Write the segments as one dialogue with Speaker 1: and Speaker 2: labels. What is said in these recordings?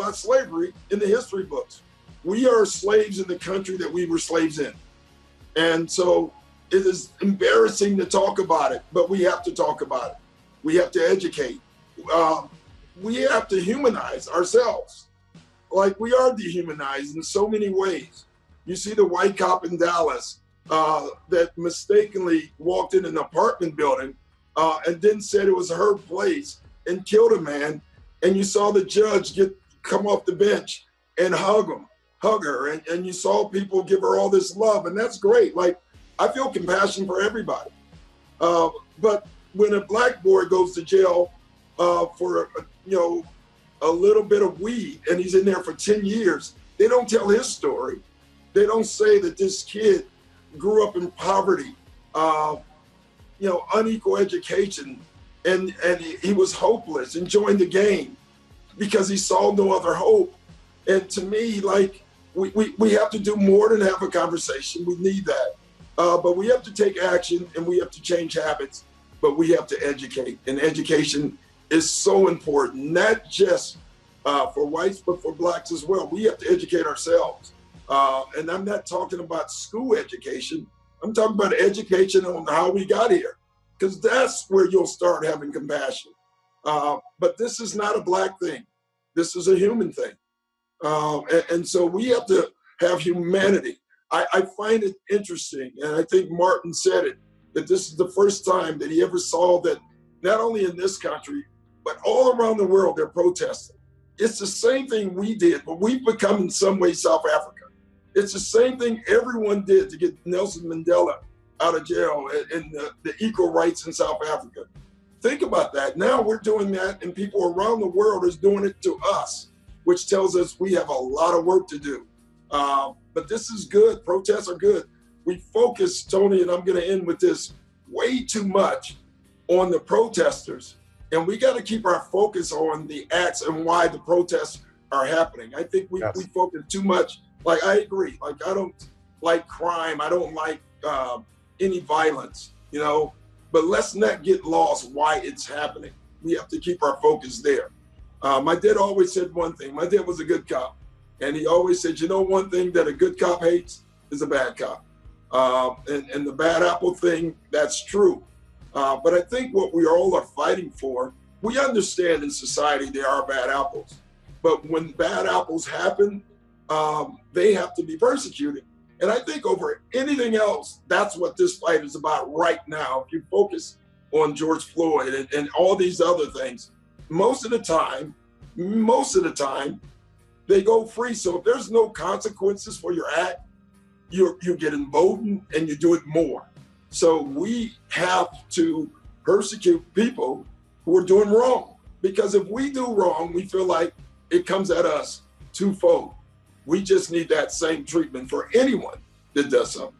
Speaker 1: about slavery in the history books. We are slaves in the country that we were slaves in. And so it is embarrassing to talk about it, but we have to talk about it. We have to educate. We have to humanize ourselves. Like, we are dehumanized in so many ways. You see the white cop in Dallas that mistakenly walked in an apartment building and then said it was her place and killed a man. And you saw the judge come off the bench and hug her. And you saw people give her all this love, and that's great. Like, I feel compassion for everybody. But when a black boy goes to jail for, a little bit of weed and he's in there for 10 years, they don't tell his story. They don't say that this kid grew up in poverty, unequal education, and he was hopeless and joined the game because he saw no other hope. And to me, like, we have to do more than have a conversation. We need that. But we have to take action, and we have to change habits, but we have to educate. And education is so important, not just for whites, but for blacks as well. We have to educate ourselves. And I'm not talking about school education. I'm talking about education on how we got here, because that's where you'll start having compassion. But this is not a black thing. This is a human thing. And so we have to have humanity. I find it interesting, and I think Martin said it, that this is the first time that he ever saw that not only in this country, but all around the world, they're protesting. It's the same thing we did, but we've become in some way South Africa. It's the same thing everyone did to get Nelson Mandela out of jail and the equal rights in South Africa. Think about that. Now we're doing that, and people around the world is doing it to us, which tells us we have a lot of work to do. But this is good. Protests are good. We focus, Tony, and I'm going to end with this, way too much on the protesters. And we got to keep our focus on the acts and why the protests are happening. I think we focus too much. Like, I agree. Like, I don't like crime. I don't like any violence, but let's not get lost why it's happening. We have to keep our focus there. My dad always said one thing. My dad was a good cop. And he always said, one thing that a good cop hates is a bad cop. And the bad apple thing, that's true. But I think what we all are fighting for, we understand in society there are bad apples. But when bad apples happen, they have to be persecuted. And I think over anything else, that's what this fight is about right now. If you focus on George Floyd and all these other things, most of the time, they go free. So if there's no consequences for your act, you get emboldened and you do it more. So we have to persecute people who are doing wrong, because if we do wrong, we feel like it comes at us twofold. We just need that same treatment for anyone that does something.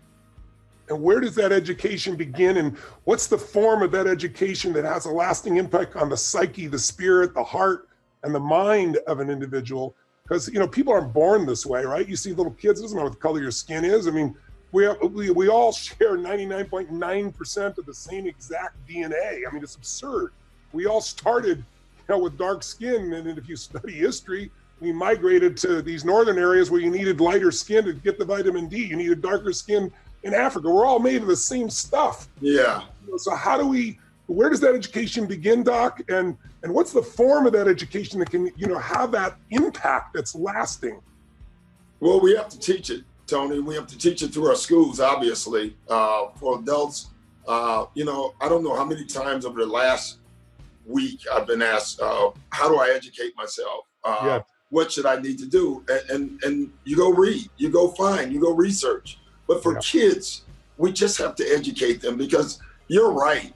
Speaker 2: And where does that education begin? And what's the form of that education that has a lasting impact on the psyche, the spirit, the heart, and the mind of an individual? Because, people aren't born this way, right? You see little kids, it doesn't matter what the color of your skin is. I mean, we all share 99.9% of the same exact DNA. I mean, it's absurd. We all started, with dark skin. And if you study history, we migrated to these northern areas where you needed lighter skin to get the vitamin D. You needed darker skin in Africa. We're all made of the same stuff.
Speaker 1: Yeah.
Speaker 2: So where does that education begin, Doc? And what's the form of that education that can, have that impact that's lasting?
Speaker 1: Well, we have to teach it, Tony. We have to teach it through our schools, obviously. For adults, I don't know how many times over the last week I've been asked, how do I educate myself? What should I need to do? And you go read, you go find, you go research. But for kids, we just have to educate them, because you're right.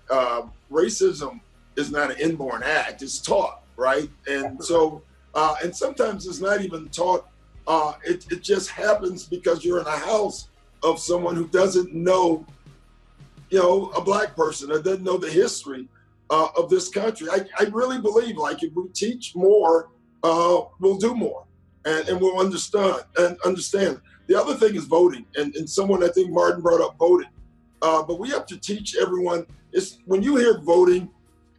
Speaker 1: Racism is not an inborn act, it's taught, right? And so, and sometimes it's not even taught. It just happens because you're in a house of someone who doesn't know, a black person, or doesn't know the history of this country. I really believe, like, if we teach more, we'll do more, and we'll understand. The other thing is voting, and someone, I think Martin brought up voting. But we have to teach everyone, when you hear voting,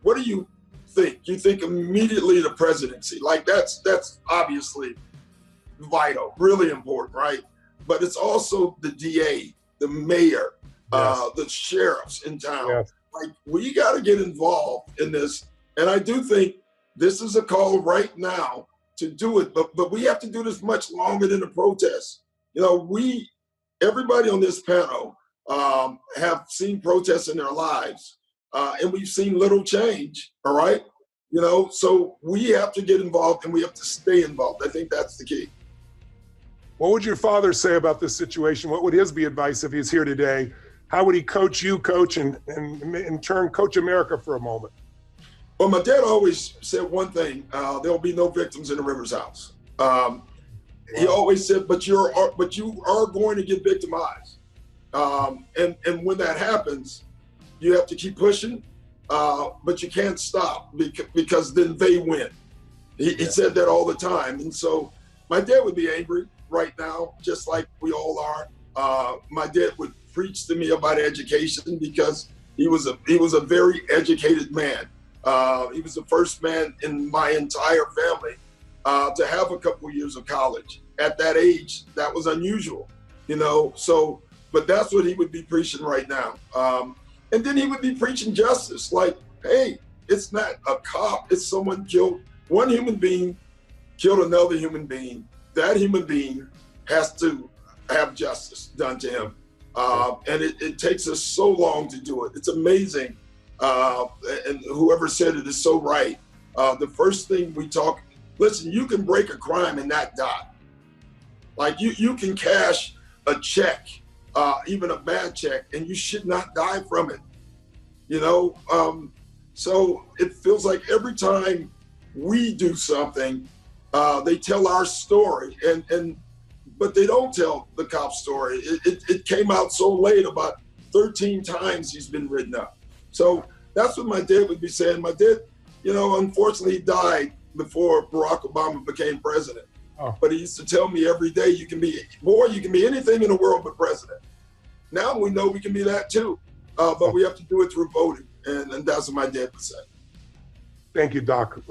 Speaker 1: what do you think? You think immediately the presidency. Like that's obviously vital, really important, right? But it's also the DA, the mayor, the sheriffs in town.
Speaker 2: Yes.
Speaker 1: Like we got to get involved in this. And I do think this is a call right now to do it, but we have to do this much longer than the protest. You know, everybody on this panel have seen protests in their lives, and we've seen little change. All right, you know, so we have to get involved and we have to stay involved. I think that's the key.
Speaker 2: What would your father say about this situation? What would his be advice if he's here today? How would he coach you, coach, and in turn coach America for a moment?
Speaker 1: Well, my dad always said one thing: there'll be no victims in the Rivers house. He always said, but you are going to get victimized, and when that happens, you have to keep pushing, but you can't stop because then they win. He said that all the time, and so my dad would be angry right now, just like we all are. My dad would preach to me about education because he was a very educated man. He was the first man in my entire family to have a couple years of college. At that age, that was unusual, you know. So, but that's what he would be preaching right now. And then he would be preaching justice, like, hey, it's not a cop, it's someone killed, one human being killed another human being. That human being has to have justice done to him. And it takes us so long to do it. It's amazing. And whoever said it is so right. The first thing listen, you can break a crime and not die. Like you can cash a check, even a bad check, and you should not die from it. You know, so it feels like every time we do something, they tell our story, but they don't tell the cop story. It came out so late, about 13 times he's been written up. So that's what my dad would be saying. My dad, you know, unfortunately, he died before Barack Obama became president. Oh. But he used to tell me every day, you can be anything in the world but president. Now we know we can be that too, but we have to do it through voting, and that's what my dad would say.
Speaker 2: Thank you, Doc.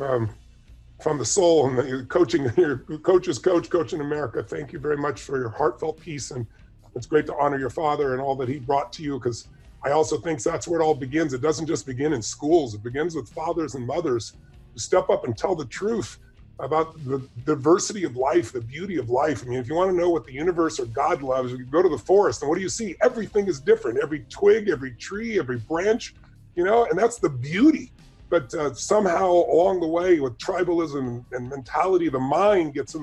Speaker 2: From the soul and your coach's coach, coaching America, thank you very much for your heartfelt piece. And it's great to honor your father and all that he brought to you, because I also think that's where it all begins. It doesn't just begin in schools. It begins with fathers and mothers who step up and tell the truth about the diversity of life, the beauty of life. I mean, if you want to know what the universe or God loves, you go to the forest, and what do you see? Everything is different. Every twig, every tree, every branch, you know, and that's the beauty. But somehow along the way, with tribalism and mentality, the mind gets in